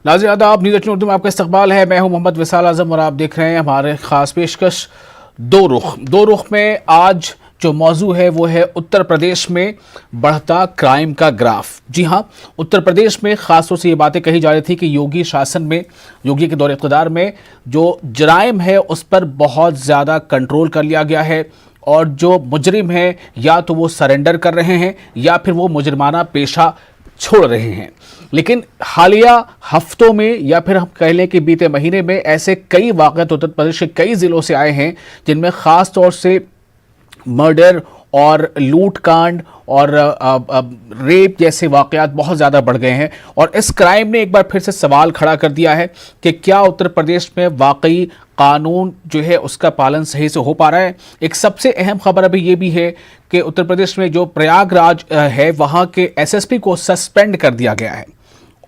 नाज़रीन आदाब, न्यूज़ 18 उर्दू में आपका इस्तकबाल है। मैं हूं मोहम्मद विसाल आजम और आप देख रहे हैं हमारे खास पेशकश दो रुख में आज जो मौजू है वो है उत्तर प्रदेश में बढ़ता क्राइम का ग्राफ। जी हाँ, उत्तर प्रदेश में ख़ास तौर से ये बातें कही जा रही थी कि योगी शासन में, योगी के दौर इक़्तिदार में जो जराइम है उस पर बहुत ज़्यादा कंट्रोल कर लिया गया है और जो मुजरिम है या तो वो सरेंडर कर रहे हैं या फिर वो मुजरिमाना पेशा छोड़ रहे हैं। लेकिन हालिया हफ्तों में या फिर हम कह लें कि बीते महीने में ऐसे कई वाक़यात उत्तर प्रदेश के कई ज़िलों से आए हैं जिनमें ख़ास तौर से मर्डर और लूट कांड और रेप जैसे वाक़यात बहुत ज़्यादा बढ़ गए हैं। और इस क्राइम ने एक बार फिर से सवाल खड़ा कर दिया है कि क्या उत्तर प्रदेश में वाकई कानून जो है उसका पालन सही से हो पा रहा है। एक सबसे अहम खबर अभी ये भी है कि उत्तर प्रदेश में जो प्रयागराज है वहाँ के एसएसपी को सस्पेंड कर दिया गया है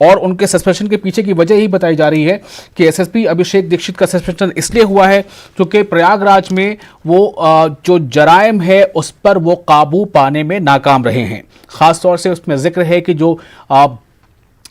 और उनके सस्पेंशन के पीछे की वजह ही बताई जा रही है कि एसएसपी अभिषेक दीक्षित का सस्पेंशन इसलिए हुआ है क्योंकि प्रयागराज में वो जो जराइम है उस पर वो काबू पाने में नाकाम रहे हैं। ख़ास तौर से उसमें जिक्र है कि जो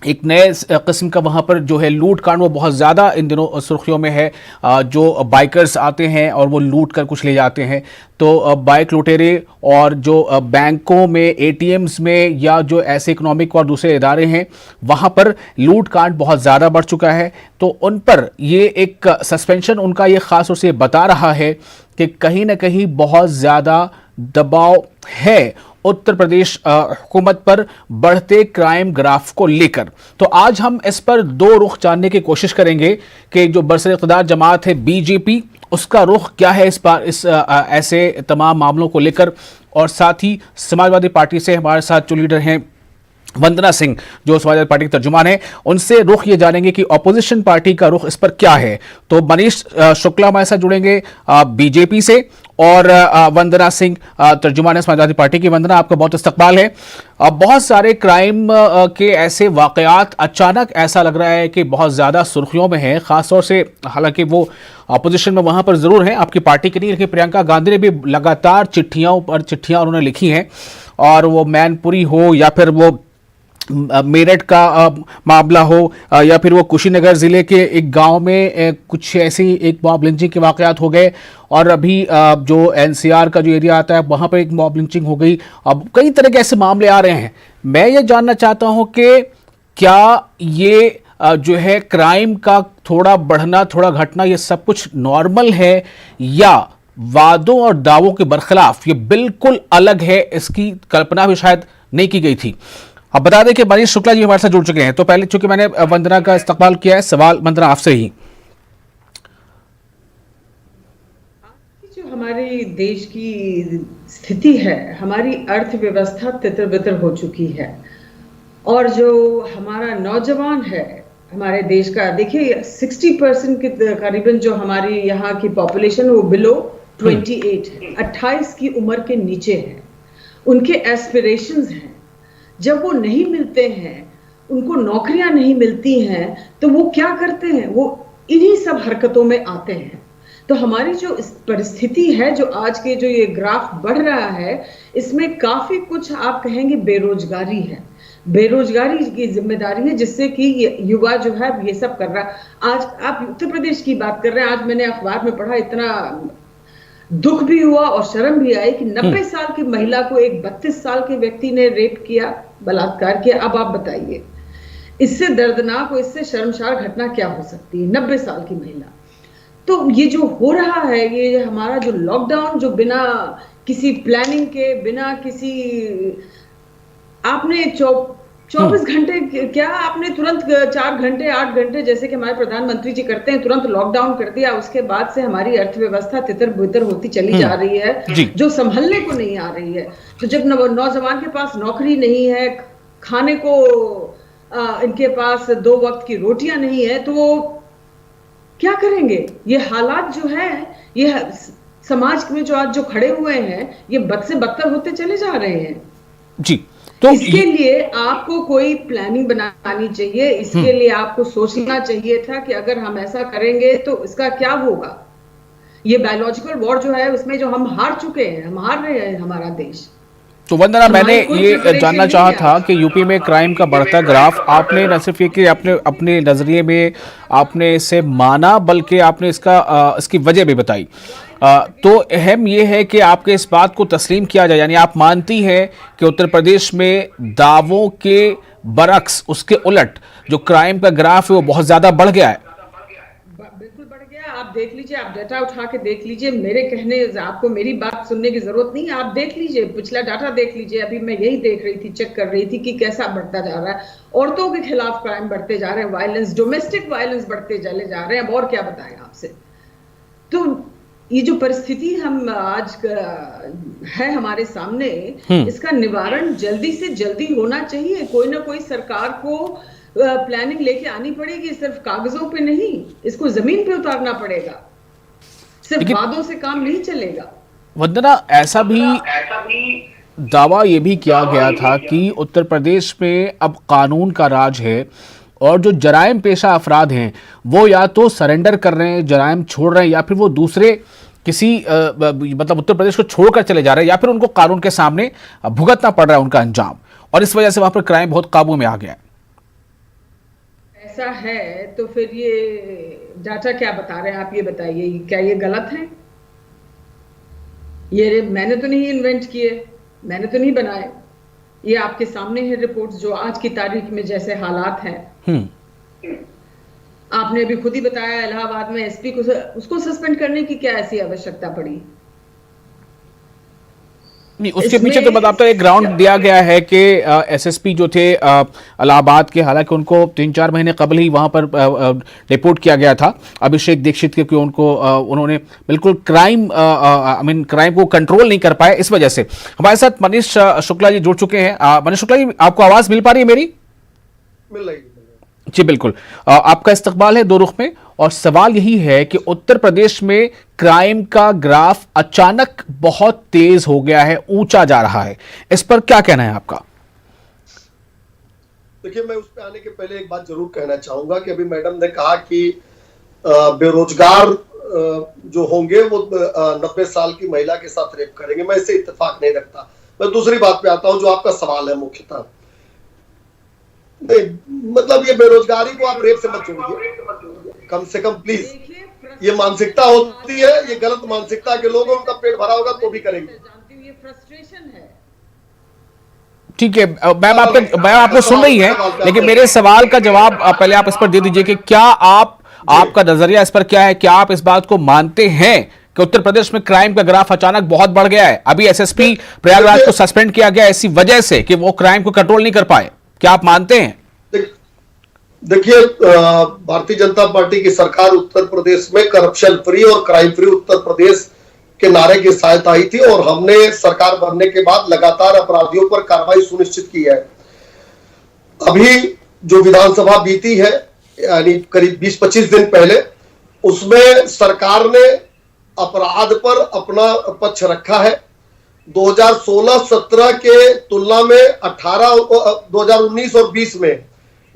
एक नए किस्म का वहाँ पर जो है लूट कांड वो बहुत ज़्यादा इन दिनों सुर्खियों में है। जो बाइकर्स आते हैं और वो लूट कर कुछ ले जाते हैं, तो बाइक लुटेरे और जो बैंकों में, एटीएम्स में या जो ऐसे इकोनॉमिक और दूसरे इदारे हैं वहाँ पर लूट कांड बहुत ज़्यादा बढ़ चुका है। तो उन पर ये एक सस्पेंशन उनका ये ख़ास तौर से बता रहा है कि कहीं ना कहीं बहुत ज़्यादा दबाव है उत्तर प्रदेश हुकूमत पर बढ़ते क्राइम ग्राफ को लेकर। तो आज हम इस पर दो रुख जानने की कोशिश करेंगे कि जो बरसर इक़्तिदार जमात है बीजेपी, उसका रुख क्या है इस बार इस ऐसे तमाम मामलों को लेकर। और साथ ही समाजवादी पार्टी से हमारे साथ जो लीडर हैं वंदना सिंह जो समाजवादी पार्टी के तर्जुमान है, उनसे रुख ये जानेंगे कि ऑपोजिशन पार्टी का रुख इस पर क्या है। तो मनीष शुक्ला हमारे साथ जुड़ेंगे बीजेपी से और वंदना सिंह तर्जुमान है समाजवादी पार्टी की। वंदना, आपका बहुत इस्तकबाल है। बहुत सारे क्राइम के ऐसे वाकयात अचानक ऐसा लग रहा है कि बहुत ज़्यादा सुर्खियों में है, ख़ासतौर से हालांकि वो अपोजिशन में वहाँ पर ज़रूर हैं, आपकी पार्टी के नहीं, लेकिन प्रियंका गांधी ने भी लगातार चिट्ठियाँ उन्होंने लिखी हैं। और वो मैनपुरी हो या फिर वो मेरठ का मामला हो या फिर वो कुशीनगर ज़िले के एक गांव में कुछ ऐसी एक मॉब लिंचिंग के वाक़यात हो गए। और अभी जो एनसीआर का जो एरिया आता है वहाँ पर एक मॉब लिंचिंग हो गई। अब कई तरह के ऐसे मामले आ रहे हैं। मैं ये जानना चाहता हूँ कि क्या ये जो है क्राइम का थोड़ा बढ़ना, थोड़ा घटना, ये सब कुछ नॉर्मल है या वादों और दावों के बरखिलाफ ये बिल्कुल अलग है, इसकी कल्पना भी शायद नहीं की गई थी। अब बता दें कि मनीष शुक्ला जी हमारे साथ जुड़ चुके हैं। तो पहले चूंकि मैंने वंदना का इस्तकबाल किया है, सवाल वंदना आपसे ही। जो हमारे देश की स्थिति है, हमारी अर्थव्यवस्था तितर बितर हो चुकी है और जो हमारा नौजवान है हमारे देश का, देखिए 60% के करीबन जो हमारी यहाँ की पॉपुलेशन वो बिलो 28 है, 28 की उम्र के नीचे है। उनके एस्पिरेशंस हैं, जब वो नहीं मिलते हैं, उनको नौकरियां नहीं मिलती हैं, तो वो क्या करते हैं, वो इन्हीं सब हरकतों में आते हैं। तो हमारी जो परिस्थिति है, जो आज के जो ये ग्राफ बढ़ रहा है, इसमें काफी कुछ आप कहेंगे बेरोजगारी है, बेरोजगारी की जिम्मेदारी है, जिससे कि युवा जो है ये सब कर रहा है। आज आप उत्तर प्रदेश की बात कर रहे हैं, आज मैंने अखबार में पढ़ा, इतना दुख भी हुआ और शर्म भी आई कि 90 साल की महिला को एक 32 साल के व्यक्ति ने रेप किया, बलात्कार किया। अब आप बताइए, इससे दर्दनाक और इससे शर्मसार घटना क्या हो सकती है? 90 साल की महिला। तो ये जो हो रहा है, ये हमारा जो लॉकडाउन, जो बिना किसी प्लानिंग के, बिना किसी आपने 24 घंटे क्या, आपने तुरंत 4 घंटे 8 घंटे जैसे कि हमारे प्रधानमंत्री जी करते हैं, तुरंत लॉकडाउन कर दिया। उसके बाद से हमारी अर्थव्यवस्था तितर बितर होती चली जा रही है, जो संभलने को नहीं आ रही है। तो जब नौजवान के पास नौकरी नहीं है, खाने को इनके पास 2 वक्त की रोटियां नहीं है, तो वो क्या करेंगे? ये हालात जो है, ये समाज में जो आज जो खड़े हुए हैं, ये बद से बदतर होते चले जा रहे हैं जी। तो इसके लिए आपको कोई प्लानिंग बनानी चाहिए, इसके लिए आपको सोचना चाहिए था कि अगर हम ऐसा करेंगे तो इसका क्या होगा। ये बायोलॉजिकल वॉर जो है उसमें जो हम हार चुके हैं, हम हार रहे हैं, हमारा देश। तो वंदना, मैंने हमारी कोई ये प्रिपरेशन जानना नहीं चाहा है था आज। कि यूपी में क्राइम का बढ़ता ग्राफ, आपने न सिर्फ ये कि आपने अपने नज़रिए में आपने इसे माना, बल्कि आपने इसकी वजह भी बताई। तो अहम ये है कि आपके इस बात को तस्लीम किया जाए, यानी आप मानती हैं कि उत्तर प्रदेश में दावों के बरक्स, उसके उलट जो क्राइम का ग्राफ है वो बहुत ज़्यादा बढ़ गया है। बिल्कुल बढ़ गया। आप देख लीजिए, आप डाटा उठा के देख लीजिए। मेरे कहने, आपको मेरी बात सुनने की जरूरत नहीं है, आप देख लीजिए, पिछला डाटा देख लीजिए। अभी मैं यही देख रही थी, चेक कर रही थी कि कैसा बढ़ता जा रहा है। औरतों के खिलाफ क्राइम बढ़ते जा रहे हैं, वायलेंस, डोमेस्टिक वायलेंस बढ़ते चले जा रहे हैं। अब और क्या बताएं आपसे। तो ये जो परिस्थिति हम आज है हमारे सामने, इसका निवारण जल्दी से जल्दी होना चाहिए। कोई ना कोई सरकार को प्लानिंग लेके आनी पड़ेगी, सिर्फ कागजों पे नहीं, इसको जमीन पे उतारना पड़ेगा। सिर्फ लेकिन वादों से काम नहीं चलेगा। वंदना, ऐसा भी दावा ये भी किया गया था कि उत्तर प्रदेश में अब कानून का राज है और जो जराइम पेशा अफराद हैं वो या तो सरेंडर कर रहे हैं, जराइम छोड़ रहे हैं, या फिर वो दूसरे किसी मतलब उत्तर प्रदेश को छोड़कर चले जा रहे हैं, या फिर उनको कानून के सामने भुगतना पड़ रहा है उनका अंजाम, और इस वजह से वहां पर क्राइम बहुत काबू में आ गया है। ऐसा है तो फिर ये डाटा क्या बता रहे हैं, आप ये बताइए, क्या ये गलत है? ये मैंने तो नहीं इन्वेंट किए, मैंने तो नहीं बनाए। ये आपके सामने है रिपोर्ट्स, जो आज की तारीख में जैसे हालात हैं। आपने अभी खुद ही बताया, इलाहाबाद में एसपी को उसको सस्पेंड करने की क्या ऐसी आवश्यकता पड़ी? नहीं, उसके पीछे तो बताता एक ग्राउंड दिया गया है कि एसएसपी जो थे इलाहाबाद के, हालांकि उनको 3-4 महीने कबल ही वहां पर रिपोर्ट किया गया था अभिषेक दीक्षित, क्योंकि उन्होंने बिल्कुल क्राइम को कंट्रोल नहीं कर पाए। इस वजह से हमारे साथ मनीष शुक्ला जी जुड़ चुके हैं। मनीष शुक्ला जी, आपको आवाज मिल पा रही है मेरी? मिल रही है। जी बिल्कुल। आपका इस्तकबाल है दो रुख में, और सवाल यही है कि उत्तर प्रदेश में क्राइम का ग्राफ अचानक बहुत तेज हो गया है, ऊंचा जा रहा है, इस पर क्या कहना है आपका? देखिए, मैं उस पर आने के पहले एक बात जरूर कहना चाहूंगा कि अभी मैडम ने कहा कि बेरोजगार जो होंगे वो 90 साल की महिला के साथ रेप करेंगे। मैं इससे इत्तेफाक नहीं रखता। मैं दूसरी बात पे आता हूं, जो आपका सवाल है मुख्यतः। नहीं, मतलब ये बेरोजगारी को आप रेप से मत जोड़िए, कम से कम प्लीज। ये मानसिकता होती है, ये गलत मानसिकता के लोग, उनका पेट भरा होगा तो भी करेंगे। जानती हूँ, ये फ्रस्ट्रेशन है। ठीक है, मैम आपको सुन रही है, लेकिन मेरे सवाल का जवाब पहले आप इस पर दे दीजिए कि क्या आपका नजरिया इस पर क्या है? क्या आप इस बात को मानते हैं कि उत्तर प्रदेश में क्राइम का ग्राफ अचानक बहुत बढ़ गया है? अभी एसएसपी प्रयागराज को सस्पेंड किया गया इसी वजह से कि वो क्राइम को कंट्रोल नहीं कर पाए, क्या आप मानते हैं? देखिए, भारतीय जनता पार्टी की सरकार उत्तर प्रदेश में करप्शन फ्री और क्राइम फ्री उत्तर प्रदेश के नारे की सहायता आई थी, और हमने सरकार बनने के बाद लगातार अपराधियों पर कार्रवाई सुनिश्चित की है। अभी जो विधानसभा बीती है, यानी करीब 20-25 दिन पहले, उसमें सरकार ने अपराध पर अपना पक्ष रखा है। 2016-17 के तुलना में 2019 और 20 में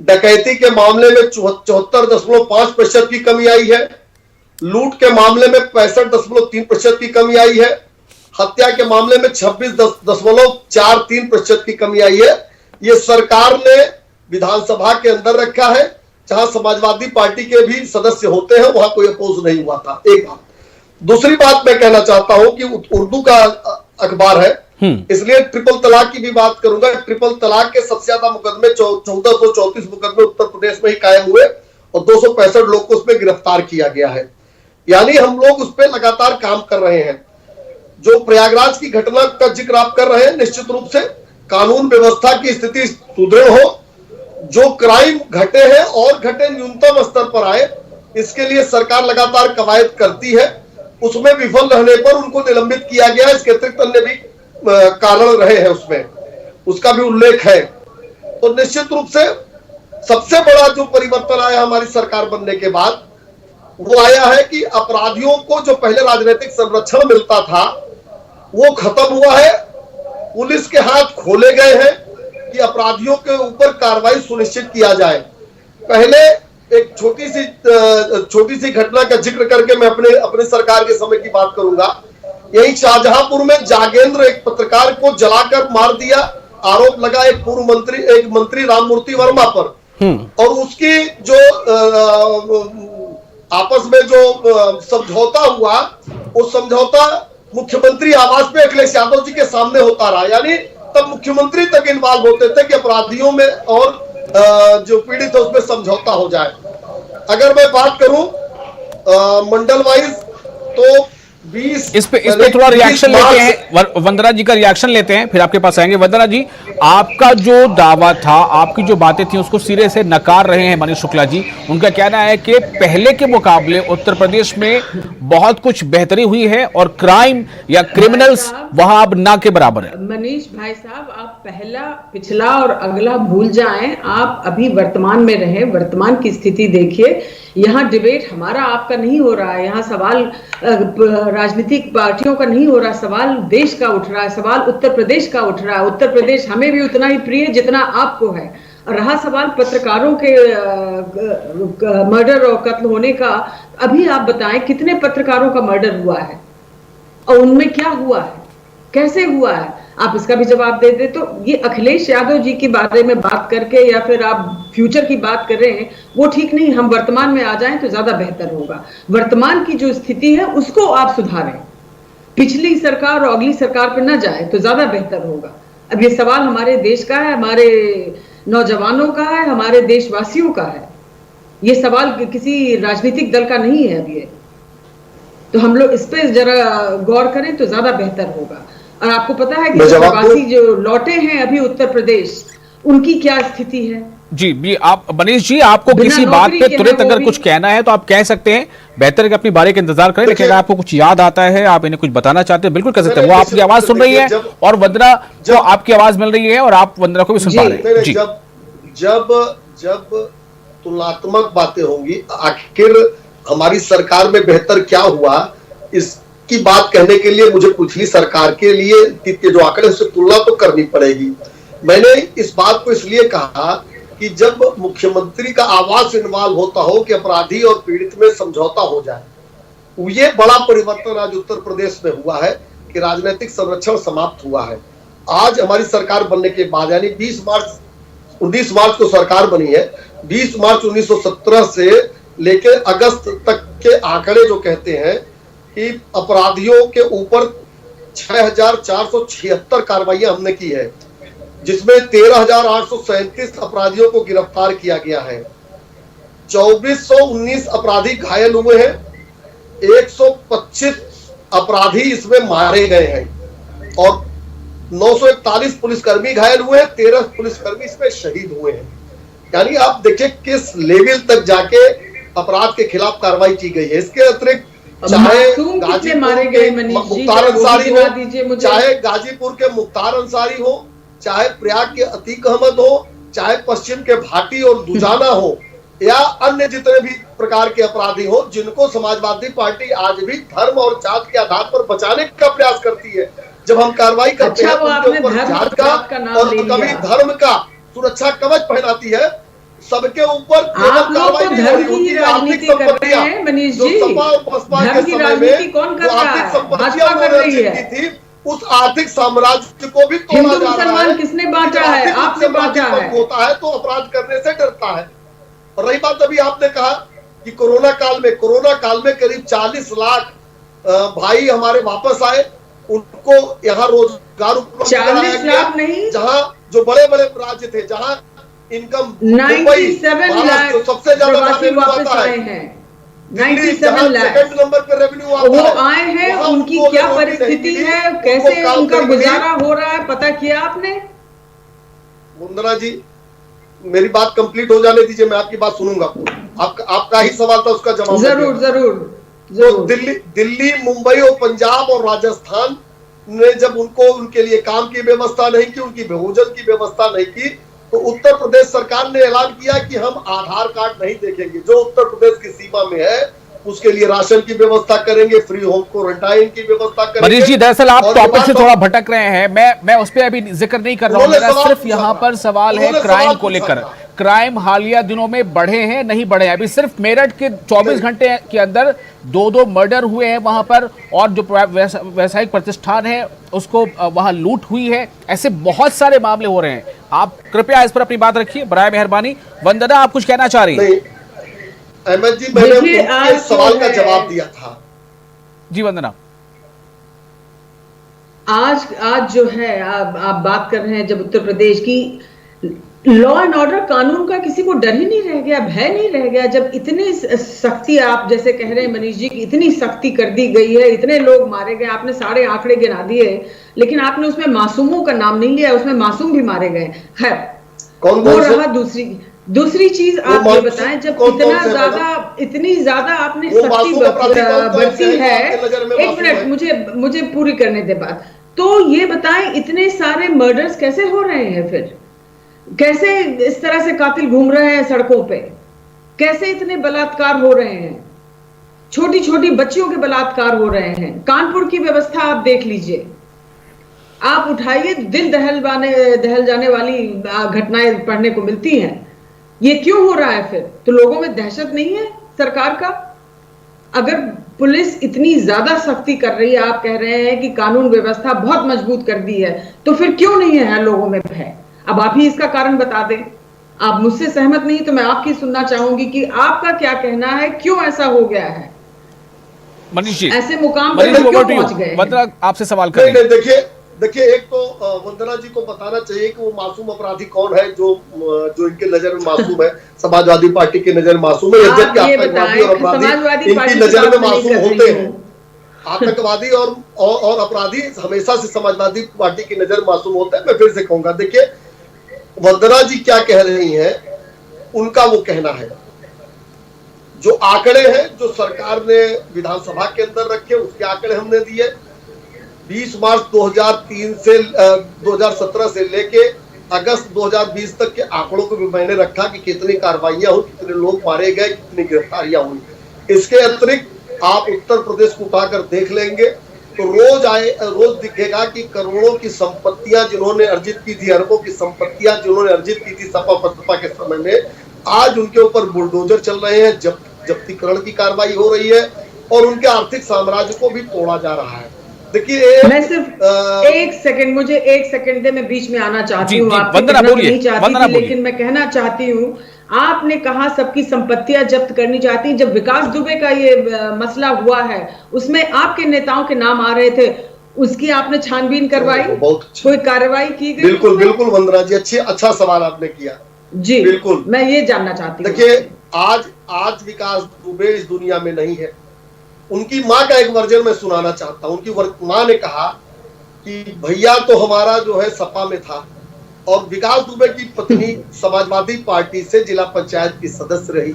डकैती के मामले में 74.5% की कमी आई है। लूट के मामले में 65.3% की कमी आई है। हत्या के मामले में 26.43% की कमी आई है। ये सरकार ने विधानसभा के अंदर रखा है, जहां समाजवादी पार्टी के भी सदस्य होते हैं, वहां कोई अपोज नहीं हुआ था। एक बात। दूसरी बात मैं कहना चाहता हूं कि उर्दू का अखबार है, इसलिए ट्रिपल तलाक की भी बात करूंगा। ट्रिपल तलाक के सबसे ज्यादा मुकदमे 1434 मुकदमे उत्तर प्रदेश में ही कायम हुए, और 265 लोग को उसमें गिरफ्तार किया गया है। यानी हम लोग उस पर लगातार काम कर रहे हैं। जो प्रयागराज की घटना का जिक्र आप कर रहे हैं, निश्चित रूप से कानून व्यवस्था की स्थिति सुदृढ़ हो, जो क्राइम घटे हैं और घटे न्यूनतम स्तर पर आए, इसके लिए सरकार लगातार कवायद करती है। उसमें विफल रहने पर उनको निलंबित किया गया। इसके अतिरिक्त अन्य भी कारण रहे हैं, उसमें उसका भी उल्लेख है। तो निश्चित रूप से सबसे बड़ा जो परिवर्तन आया हमारी सरकार बनने के बाद, वो आया है कि अपराधियों को जो पहले राजनीतिक संरक्षण मिलता था, वो खत्म हुआ है। पुलिस के हाथ खोले गए हैं कि अपराधियों के ऊपर कार्रवाई सुनिश्चित किया जाए। पहले एक छोटी सी घटना का जिक्र करके मैं अपने सरकार के समय की बात करूंगा। यही शाहजहांपुर में जागेंद्र एक पत्रकार को जलाकर मार दिया, आरोप लगा एक मंत्री राममूर्ति वर्मा पर। और उसकी जो आपस में जो समझौता हुआ, वो समझौता मुख्यमंत्री आवास पे अखिलेश यादव जी के सामने होता रहा। यानी तब मुख्यमंत्री तक इन्वॉल्व होते थे कि अपराधियों में और जो पीड़ित है उसमें समझौता हो जाए। अगर मैं बात करूं मंडल वाइज, तो 20 इस पे थोड़ा रिएक्शन लेते हैं, वंदना जी का रिएक्शन लेते हैं, फिर आपके पास आएंगे। वंदना जी, आपका जो दावा था, आपकी जो बातें थी, उसको सिरे से नकार रहे हैं मनीष शुक्ला जी। उनका कहना है कि पहले के मुकाबले उत्तर प्रदेश में बहुत कुछ बेहतरी हुई है और क्राइम या क्रिमिनल्स वहां अब ना के बराबर है। मनीष भाई साहब, आप पहला, पिछला और अगला भूल जाएं, आप अभी वर्तमान में रहें, वर्तमान की स्थिति देखिए। यहाँ डिबेट हमारा आपका नहीं हो रहा है, यहाँ सवाल राजनीतिक पार्टियों का नहीं हो रहा, सवाल देश का उठ रहा है, सवाल उत्तर प्रदेश का उठ रहा है। उत्तर प्रदेश हमें भी उतना ही प्रिय जितना आपको है। रहा सवाल पत्रकारों के मर्डर और कत्ल होने का, अभी आप बताएं कितने पत्रकारों का मर्डर हुआ है और उनमें क्या हुआ है, कैसे हुआ है, आप इसका भी जवाब दे दे। तो ये अखिलेश यादव जी के बारे में बात करके या फिर आप फ्यूचर की बात कर रहे हैं, वो ठीक नहीं। हम वर्तमान में आ जाएं तो ज्यादा बेहतर होगा। वर्तमान की जो स्थिति है उसको आप सुधारें, पिछली सरकार और अगली सरकार पर ना जाए तो ज्यादा बेहतर होगा। अब ये सवाल हमारे देश का है, हमारे नौजवानों का है, हमारे देशवासियों का है। ये सवाल किसी राजनीतिक दल का नहीं है। अब ये तो हम लोग इस पे जरा गौर करें तो ज्यादा बेहतर होगा। और आपको पता है कि प्रवासी जो लौटे हैं अभी उत्तर प्रदेश, उनकी क्या स्थिति है? जी, आप मनीष जी, आपको किसी बात पे तुरंत अगर कुछ कहना है तो आप कह सकते हैं। बेहतर है कि अपनी बारी का इंतजार करें, लेकिन अगर आपको कुछ याद आता है, आप इन्हें कुछ बताना चाहते हैं, बिल्कुल कर सकते हैं। वो आपकी आवाज सुन रही है और वंदना को आपकी आवाज मिल रही है और आप वंदना को भी सुन पा रहे हैं। जब तुलनात्मक बातें होंगी, आखिर हमारी सरकार में बेहतर क्या हुआ, इसकी बात कहने के लिए मुझे पिछली सरकार के लिए के जो आंकड़े उससे तुलना तो करनी पड़ेगी। मैंने इस बात को इसलिए कहा कि जब मुख्यमंत्री का आवाज इन्वॉल्व होता हो कि अपराधी और पीड़ित में समझौता हो जाए, ये बड़ा परिवर्तन आज उत्तर प्रदेश में हुआ है कि राजनीतिक संरक्षण समाप्त हुआ है। आज हमारी सरकार बनने के बाद, यानी 19 मार्च को सरकार बनी है, 20 मार्च 1917 से लेकर अगस्त तक के आंकड़े जो कहते हैं कि अपराधियों के ऊपर 6,476 कार्रवाइयां हमने की है, जिसमें 13,837 अपराधियों को गिरफ्तार किया गया है, 2419 अपराधी घायल हुए हैं, 125 अपराधी इसमें मारे गए हैं और 941 पुलिसकर्मी घायल हुए हैं, 13 पुलिसकर्मी इसमें शहीद हुए हैं। यानी आप देखिए किस लेवल तक जाके अपराध के खिलाफ कार्रवाई की गई है। इसके अतिरिक्त चाहे गाजीपुर के मुख्तार अंसारी हो, चाहे गाजीपुर के मुख्तार अंसारी हो, चाहे प्रयाग के अतीक अहमद हो, चाहे पश्चिम के भाटी और दुजाना हो, या अन्य जितने भी प्रकार के अपराधी हो, जिनको समाजवादी पार्टी आज भी धर्म और जात के आधार पर बचाने का प्रयास करती है। जब हम कार्रवाई करते हैं तो उनके ऊपर जात का और कभी धर्म का सुरक्षा कवच पहनाती है, सबके ऊपर कार्रवाई नहीं होती। आर्थिक संपत्तियां जो सपा और बसपा के समय में आर्थिक संपत्तियां उन्होंने थी, उस आर्थिक साम्राज्य को भी तोड़ा जा रहा है। किसने बांटा है? आपने बांटा है। होता है तो अपराध करने से डरता है। और रही बात, अभी आपने कहा कि कोरोना काल में करीब 40 लाख भाई हमारे वापस आए, उनको यहाँ रोजगार उपलब्ध कराया गया। नहीं, जहाँ जो बड़े बड़े राज्य थे, जहाँ इनकम 97 लाख सबसे ज्यादा वापस आए हैं, 97 लाख सेकंड नंबर पे रेवेन्यू वो आए हैं। उनकी क्या परिस्थिति है, कैसे उनका गुजारा हो रहा है, पता किया आपने? वंदना जी, मेरी बात कंप्लीट हो जाने दीजिए, मैं आपकी बात सुनूंगा। आपका ही सवाल था, उसका जवाब जरूर। तो दिल्ली, मुंबई और पंजाब और राजस्थान ने जब उनके लिए काम की व्यवस्था नहीं की, उनकी भोजन की व्यवस्था नहीं की, तो उत्तर प्रदेश सरकार ने ऐलान किया कि हम आधार कार्ड नहीं देखेंगे। जो उत्तर प्रदेश की सीमा में है उसके लिए राशन की व्यवस्था करेंगे, फ्री होम क्वारंटाइन की व्यवस्था करेंगे। मनीष जी, दरअसल आप और टॉपिक से ये थोड़ा भटक रहे हैं। मैं उस पर अभी जिक्र नहीं कर रहा हूं। उन्होंने मेरा सवाल सिर्फ पूछा यहाँ था। पर सवाल है उन्होंने क्राइम सवाल को पूछा लेकर। था। क्राइम हालिया दिनों में बढ़े हैं, नहीं बढ़े हैं? अभी सिर्फ मेरठ के 24 घंटे के अंदर 2 मर्डर हुए हैं वहां पर, और जो व्यावसायिक प्रतिष्ठान है उसको वहां लूट हुई है। ऐसे बहुत सारे मामले हो रहे हैं। आप कृपया इस पर अपनी बात रखिए, बराए मेहरबानी। वंदना, आप कुछ कहना चाह रही हैं? नहीं अहमद जी, मैंने देखिए, उनके आज सवाल का है- जवाब दिया था। जी वंदना। आज जो है आप बात कर रहे हैं जब उत्तर प्रदेश की, लॉ एंड ऑर्डर, कानून का किसी को डर ही नहीं रह गया, भय नहीं रह गया। जब इतनी सख्ती, आप जैसे कह रहे हैं मनीष जी की, इतनी सख्ती कर दी गई है, इतने लोग मारे गए, आपने सारे आंकड़े गिना दिए, लेकिन आपने उसमें मासूमों का नाम नहीं लिया। उसमें मासूम भी मारे गए। है कौन वो से? रहा। दूसरी चीज आप ये बताएं, जब इतनी ज्यादा आपने वो सख्ती मासूम अपराधी कौन बरती से हैं है। आपके नजर में एक मासूम मिनट, है? मुझे पूरी करने दे बात। तो ये बताएं, इतने सारे मर्डर्स कैसे हो रहे हैं? फिर कैसे इस तरह से कातिल घूम रहे हैं सड़कों पे? कैसे इतने बलात्कार हो रहे हैं? छोटी छोटी बच्चियों के बलात्कार हो रहे हैं। कानपुर की व्यवस्था आप देख लीजिए, आप उठाइए, दिल दहल जाने वाली घटनाएं पढ़ने को मिलती हैं। ये क्यों हो रहा है? फिर तो लोगों में दहशत नहीं है सरकार का? अगर पुलिस इतनी ज्यादा सख्ती कर रही है, आप कह रहे हैं कि कानून व्यवस्था बहुत मजबूत कर दी है, तो फिर क्यों नहीं है लोगों में भय? अब आप ही इसका कारण बता दें। आप मुझसे सहमत नहीं तो मैं आपकी सुनना चाहूंगी कि आपका क्या कहना है, क्यों ऐसा हो गया है? मनीष जी, ऐसे मुकाम पर मनीष जी, क्यों over to you। पहुंच गए हैं? वंदना, आपसे सवाल नहीं करें। नहीं, देखिए एक तो वंदना जी को बताना चाहिए कि वो मासूम अपराधी कौन है जो इनके नजर में मासूम है। समाजवादी पार्टी की नजर में मासूम है, आप जबकि ये आतंकवादी और बताएं, समाजवादी अपराधी पार्टी इनकी की नजर बात में मैं नहीं मासूम कर रही होते हूं। हैं। आतंकवादी और अपराधी हमेशा से समाजवादी पार्टी की नजर में मासूम होते हैं। मैं फिर से कहूंगा, देखिए वंदना जी क्या कह रही हैं, उनका वो कहना है। जो आंकड़े हैं जो सरकार ने विधानसभा के अंदर रखे, उसके आंकड़े हमने दिए। 20 मार्च 2017 से लेके अगस्त 2020 तक के आंकड़ों को भी मैंने रखा कि कितनी कार्रवाइयां हुई, कितने लोग मारे गए, कितनी गिरफ्तारियां हुई। इसके अतिरिक्त आप उत्तर प्रदेश को उठाकर देख लेंगे तो रोज दिखेगा कि करोड़ों की संपत्तियां जिन्होंने अर्जित की थी, अरबों की संपत्तियां जिन्होंने अर्जित की थी सपा बसपा के समय में, आज उनके ऊपर बुलडोजर चल रहे हैं, जब्तीकरण की कार्रवाई हो रही है और उनके आर्थिक साम्राज्य को भी तोड़ा जा रहा है। देखिए, मैं सिर्फ एक सेकंड, मुझे एक सेकंड दे, मैं बीच में आना चाहती हूँ। आपसे वंदना कहना तो बोलिए, नहीं चाहती वंदना थी, बोलिए। लेकिन मैं कहना चाहती हूँ, आपने कहा सबकी संपत्तियां जब्त करनी चाहती। जब विकास दुबे का ये मसला हुआ है, उसमें आपके नेताओं के नाम आ रहे थे, उसकी आपने छानबीन करवाई? कोई कार्रवाई की गई? बिल्कुल बिल्कुल वंदना जी, अच्छा सवाल आपने किया जी। बिल्कुल, मैं ये जानना चाहती हूँ। देखिए आज विकास दुबे इस दुनिया में नहीं है। उनकी माँ का एक वर्जन मैं सुनाना चाहता हूँ। उनकी माँ ने कहा कि भैया तो हमारा जो है सपा में था, और विकास दुबे की पत्नी समाजवादी पार्टी से जिला पंचायत की सदस्य रही।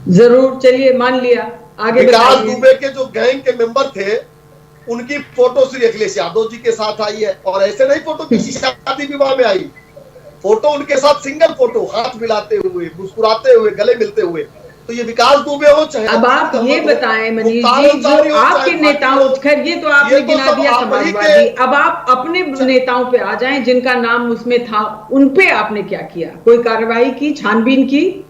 जरूर, चलिए मान लिया, आगे विकास बताइए। दुबे के जो गैंग के मेंबर थे, उनकी फोटो श्री अखिलेश यादव जी के साथ आई है, और ऐसे नहीं फोटो किसी शादी विवाह में आई। फोटो उनके साथ सिंगल फोटो, हाथ मिलाते हुए, मुस्कुराते हुए, गले मिलते हुए। तो ये विकास दुबे हो चाहे, अब आप ये बताएं मनीष जी, जो आपके नेताओं, खैर ये तो आपने गिना दिया समाजवादी, अब आप अपने नेताओं पे आ जाएं जिनका नाम उसमें था, उन पे आपने क्या किया? कोई कार्रवाई की, छानबीन की?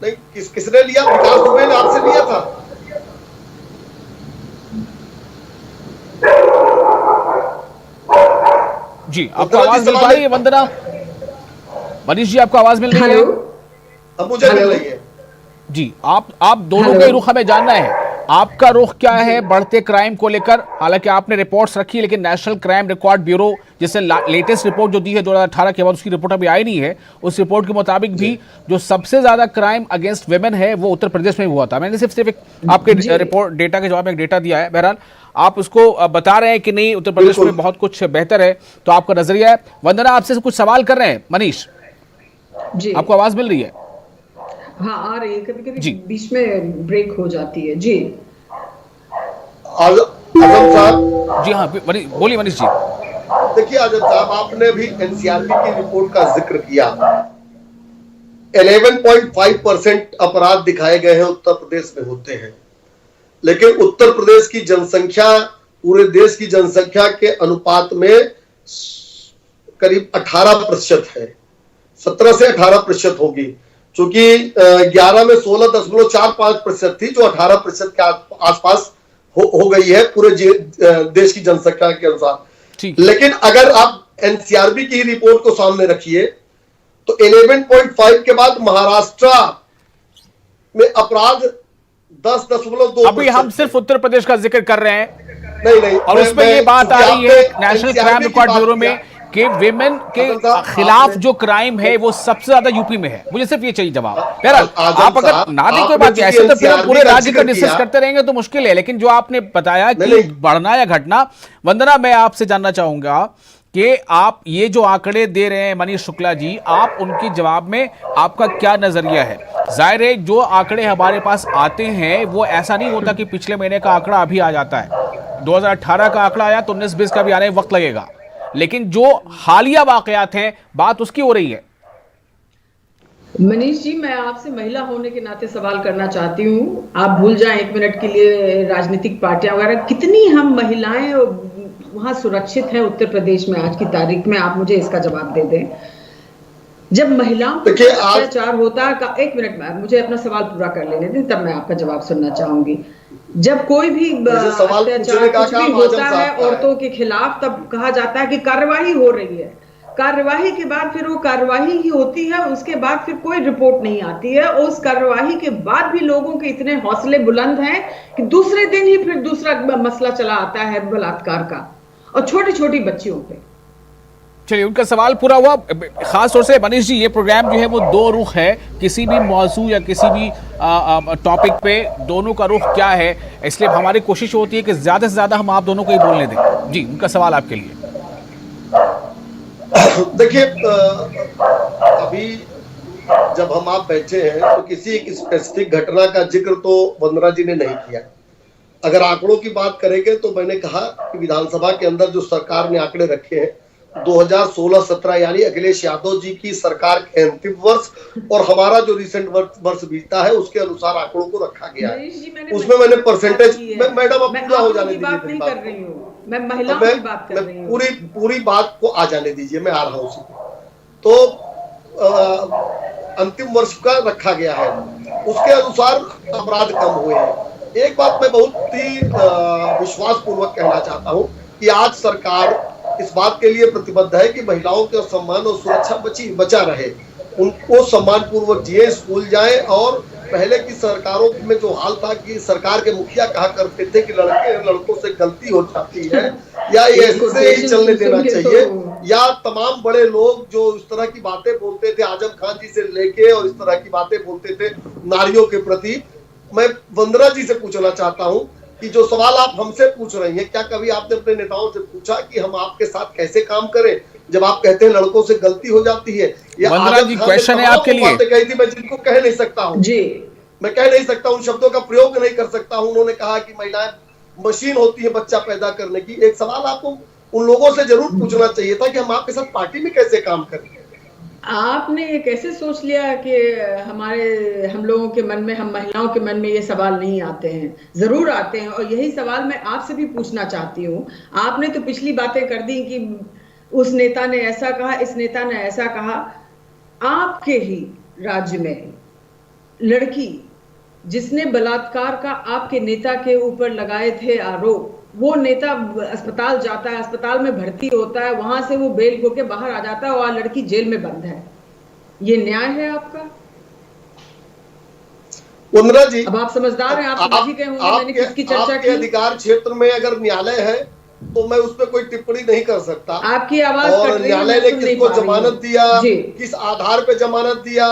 नहीं, किसने लिया? विकास दुबे ने आपसे लिया था। जी, आपको आवाज मिल पा रही है वंदना? मनीष जी, आपको आवाज मिल रही है? अब मुझे मिल रही है जी। आप दोनों का रुख हमें जानना है। आपका रुख क्या है बढ़ते क्राइम को लेकर? हालांकि आपने रिपोर्ट्स रखी, लेकिन नेशनल क्राइम रिकॉर्ड ब्यूरो जिससे लेटेस्ट रिपोर्ट जो दी है 2018 के बाद, उसकी रिपोर्ट अभी आई नहीं है। उस रिपोर्ट के मुताबिक भी जो सबसे ज्यादा क्राइम अगेंस्ट विमेन है वो उत्तर प्रदेश में हुआ था। मैंने सिर्फ एक आपके रिपोर्ट डेटा के जवाब में एक डेटा दिया है। बहरहाल आप उसको बता रहे हैं कि नहीं, उत्तर प्रदेश में बहुत कुछ बेहतर है, तो आपका नजरिया है। वंदना आपसे कुछ सवाल कर रहे हैं मनीष जी, आपको आवाज मिल रही है? हाँ आ रही है, कभी कभी बीच में ब्रेक हो जाती है। जी आजम साहब। जी हाँ, बोलिए मनीष जी। देखिए आजम साहब, आपने भी एनसीआरबी की रिपोर्ट का जिक्र किया। 11.5% अपराध दिखाए गए हैं उत्तर प्रदेश में होते हैं, लेकिन उत्तर प्रदेश की जनसंख्या पूरे देश की जनसंख्या के अनुपात में करीब 18% है, 17 से 18% होगी, क्योंकि 11 में 16.45% थी जो 18% के आसपास हो गई है पूरे देश की जनसंख्या के अनुसार। लेकिन अगर आप एनसीआरबी की रिपोर्ट को सामने रखिए तो 11.5 के बाद महाराष्ट्र में अपराध 10.2। अभी हम सिर्फ उत्तर प्रदेश का जिक्र कर रहे हैं, नहीं और उसमें ये बात आ रही है नेशनल क्राइम रिकॉर्ड ब्यूरो में कि विमेन के खिलाफ जो क्राइम है वो सबसे ज्यादा यूपी में है। मुझे सिर्फ ये चाहिए जवाब। आप अगर ना दें कोई बात नहीं, ऐसे तो फिर हम पूरे राज्य का डिस्कस करते रहेंगे तो मुश्किल है, लेकिन जो आपने बताया कि बढ़ना या घटना, वंदना मैं आपसे जानना चाहूंगा कि आप ये जो आंकड़े दे रहे हैं मनीष शुक्ला जी, आप उनके जवाब में आपका क्या नजरिया है? जाहिर है जो आंकड़े हमारे पास आते हैं वो ऐसा नहीं होता कि पिछले महीने का आंकड़ा अभी आ जाता है। 2018 का आंकड़ा आया तो 19-20 का भी आने में वक्त लगेगा, लेकिन जो हालिया वाकयात हैं बात उसकी हो रही है। मनीष जी, मैं आपसे महिला होने के नाते सवाल करना चाहती हूँ। आप भूल जाएं एक मिनट के लिए राजनीतिक पार्टियां वगैरह, कितनी हम महिलाएं वहां सुरक्षित हैं उत्तर प्रदेश में आज की तारीख में? आप मुझे इसका जवाब दे दें। जब महिलाओं पर अत्याचार होता है, एक मिनट में मुझे अपना सवाल पूरा कर लेने दें, तब मैं आपका जवाब सुनना चाहूंगी। जब कोई भी अत्याचार कुछ भी होता है औरतों के खिलाफ, तब कहा जाता है कि कार्रवाई हो रही है। कार्यवाही के बाद फिर वो कार्यवाही ही होती है, उसके बाद फिर कोई रिपोर्ट नहीं आती है। उस कार्यवाही के बाद भी लोगों के इतने हौसले बुलंद हैं कि दूसरे दिन ही फिर दूसरा मसला चला आता है बलात्कार का, और छोटी छोटी बच्चियों पे। चलिए, उनका सवाल पूरा हुआ। खास तौर से मनीष जी, ये प्रोग्राम जो है वो दो रुख है, किसी भी मौजू या किसी भी टॉपिक पे दोनों का रुख क्या है, इसलिए हमारी कोशिश होती है कि ज्यादा से ज्यादा हम आप दोनों को ही बोलने दें। जी, उनका सवाल आपके लिए। देखिए, अभी जब हम आप बैठे हैं तो किसी एक स्पेसिफिक घटना का जिक्र तो वंदना जी ने नहीं किया। अगर आंकड़ों की बात करेंगे तो मैंने कहा कि विधानसभा के अंदर जो सरकार ने आंकड़े रखे हैं 2016-17 यानी अखिलेश यादव जी की सरकार के अंतिम वर्ष और हमारा जो रिसेंट वर्ष बीता है उसके अनुसार आंकड़ों को रखा गया है। उसमें मैंने परसेंटेज, मैडम अब पूरा हो जाने दीजिए, मैं महिलाओं की बात कर रही हूँ, पूरी बात को आ जाने दीजिए, मैं आ रहा हूँ उसी तो अंतिम वर्ष का रखा गया है, उसके अनुसार अपराध कम हुए हैं। एक बात मैं बहुत ही विश्वास पूर्वक कहना चाहता हूँ कि आज सरकार इस बात के लिए प्रतिबद्ध है कि महिलाओं के सम्मान और सुरक्षा बचा रहे, उनको सम्मान पूर्वक जिए, स्कूल जाए। और पहले की सरकारों में जो हाल था कि सरकार के मुखिया कहा करते थे कि लड़कों से गलती हो जाती है या ये ऐसे ही चलने देना चाहिए, या तमाम बड़े लोग जो इस तरह की बातें बोलते थे, आजम खान जी से लेके और इस तरह की बातें बोलते थे नारियों के प्रति। मैं वंदना जी से पूछना चाहता हूं कि जो सवाल आप हमसे पूछ रही हैं, क्या कभी आपने अपने नेताओं से पूछा कि हम आपके साथ कैसे काम करें जब आप कहते हैं लड़कों से गलती हो जाती है? या वंदना जी, क्वेश्चन है आपके लिए। कही थी, मैं जिनको कह नहीं सकता हूँ जी, मैं कह नहीं सकता, उन शब्दों का प्रयोग नहीं कर सकता हूँ। उन्होंने कहा कि महिलाएं मशीन होती है बच्चा पैदा करने की। एक सवाल आपको उन लोगों से जरूर पूछना चाहिए था कि हम आपके साथ पार्टी में कैसे काम करें। आपने ये कैसे सोच लिया कि हम लोगों के मन में, हम महिलाओं के मन में ये सवाल नहीं आते हैं? जरूर आते हैं, और यही सवाल मैं आपसे भी पूछना चाहती हूँ। आपने तो पिछली बातें कर दी कि उस नेता ने ऐसा कहा, इस नेता ने ऐसा कहा। आपके ही राज्य में लड़की जिसने बलात्कार का आपके नेता के ऊपर लगाए थे आरोप, वो नेता अस्पताल जाता है, अस्पताल में भर्ती होता है, वहां से वो बेल होके बाहर आ जाता है और लड़की जेल में बंद है। ये न्याय है आपका? वंदना जी, अब आप समझदार हैं, आप समझ ही गए होंगे मैंने किसकी चर्चा की। अधिकार क्षेत्र में अगर न्यायालय है तो मैं उस पर कोई टिप्पणी नहीं कर सकता। आपकी आवाज और न्यायालय ने किसको जमानत दिया, किस आधार पे जमानत दिया,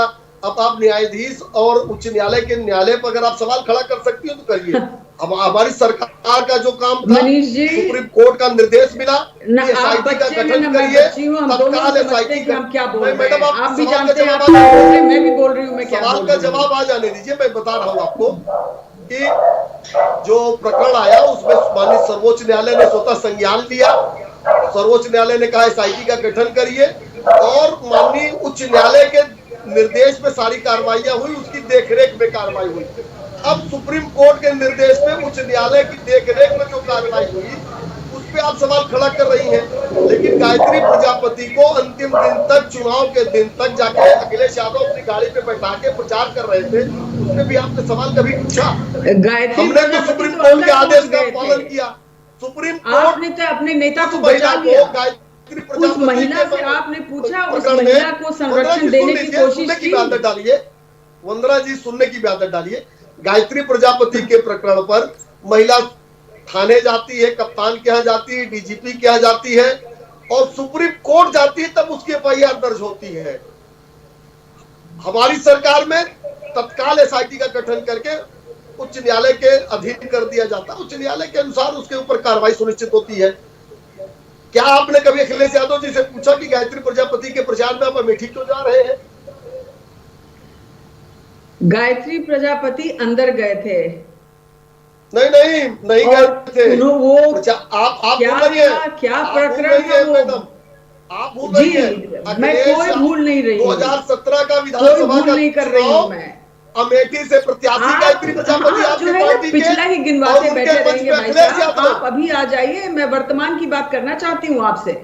अब आप न्यायाधीश और उच्च न्यायालय के न्यायालय पर अगर आप सवाल खड़ा कर सकती हो तो करिए। अब हमारी सरकार का जो काम था, सुप्रीम कोर्ट का निर्देश मिला एसआईटी का गठन करिए, तत्काल एसआईटी का। मैडम, आप भी जानते हैं, मैं भी बोल रही हूँ, मैं क्या सवाल का जवाब आ जाने दीजिए। मैं बता रहा हूँ आपको कि जो प्रकरण आया उसमें माननीय सर्वोच्च न्यायालय ने स्वतः संज्ञान लिया। सर्वोच्च न्यायालय ने कहा एसआईटी का गठन करिए, और माननीय उच्च न्यायालय के निर्देश में सारी कार्रवाइयां हुई, उसकी देखरेख में कार्रवाई हुई। अब सुप्रीम कोर्ट के निर्देश में उच्च न्यायालय की देखरेख में जो कार्रवाई हुई उस पे आप सवाल खड़ा कर रही हैं। लेकिन गायत्री प्रजापति को अंतिम दिन तक, चुनाव के दिन तक जाके अखिलेश यादव अपनी गाड़ी पे बैठा के प्रचार कर रहे थे, उसमें भी आपने सवाल कभी पूछा? हमने तो सुप्रीम कोर्ट के आदेश का पालन किया। सुप्रीम कोर्ट आपने तो अपने नेता को बचा लिया, उस महिला से आपने पूछा, उस महिला को संरक्षण देने की कोशिश की। डालिए वंदना जी, सुनने की भी आदत डालिए। गायत्री प्रजापति के प्रकरण पर महिला थाने जाती है, कप्तान के यहाँ जाती है, डीजीपी के यहाँ जाती है और सुप्रीम कोर्ट जाती है, तब उसकी एफआईआर दर्ज होती है। हमारी सरकार में तत्काल एसआईटी का गठन करके उच्च न्यायालय के अधीन कर दिया जाता है, उच्च न्यायालय के अनुसार उसके ऊपर कार्रवाई सुनिश्चित होती है। क्या आपने कभी अखिलेश यादव जी से पूछा कि गायत्री प्रजापति के प्रचार में आप अमेठी क्यों जा रहे हैं? गायत्री प्रजापति अंदर गए थे। नहीं गए थे वो आप क्या भूल रही हैं, क्या प्रकरण है वो? आप भूल रही हैं। मैं कोई भूल नहीं रही हूँ, 2017 का कोई विधानसभा भूल का नहीं कर रही हूँ मैं। अमेठी से प्रत्याशी गायत्री प्रजापति जो है ना पिछला ही गिनवाते बैठे रहेंगे भाई साहब। आप अभी आ जाइए, मैं वर्तमान की बात करना चाहती हूँ आपसे।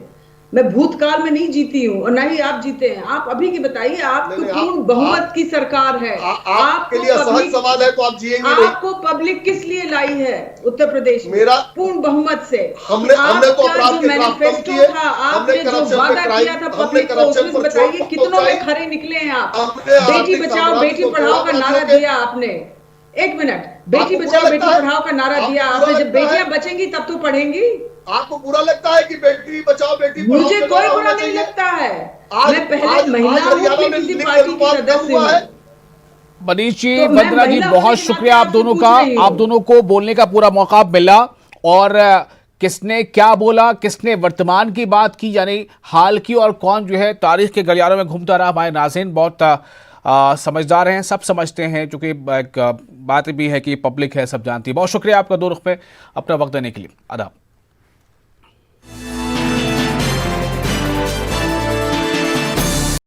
मैं भूतकाल में नहीं जीती हूँ और ना ही आप जीते हैं। आप अभी की बताइए, आपको पूर्ण बहुमत की सरकार है, आपके लिए सहज सवाल है तो आप जिएंगे नहीं। आपको पब्लिक किस लिए लाई है उत्तर प्रदेश में? मेरा पूर्ण बहुमत से। हमने तो अपराध के मैनिफेस्टो था, आपने जो वादा किया था पब्लिक को, उसमें बताइए कितनों में खरे निकले हैं आप? बेटी बचाओ बेटी पढ़ाओ का नारा दिया आपने। एक मिनट, बेटी बचाओ बेटी पढ़ाओ का नारा दिया आपने। जब बेटियां बचेंगी तब तो पढ़ेंगी। आपको बुरा लगता है कि बेटी बचाओ बेटी पढ़ाओ? मुझे कोई बुरा नहीं लगता है। मैं पहले महिला हूं कि किसी पार्टी की सदस्य हूं। मनीष जी, तो मैं वंदना जी, महिला बहुत होने के शुक्रिया नाते आप दोनों आपसे का। पूछ रही हूं। आप दोनों को बोलने का पूरा मौका मिला और किसने क्या बोला, किसने वर्तमान की बात की यानी हाल की, और कौन जो है तारीख के गलियारों में घूमता रहा। हमारे नाज़रीन बहुत समझदार हैं, सब समझते हैं, क्योंकि एक बात भी है कि पब्लिक है, सब जानती है। बहुत शुक्रिया आपका दो रुख पे अपना वक्त देने के लिए। आदाब।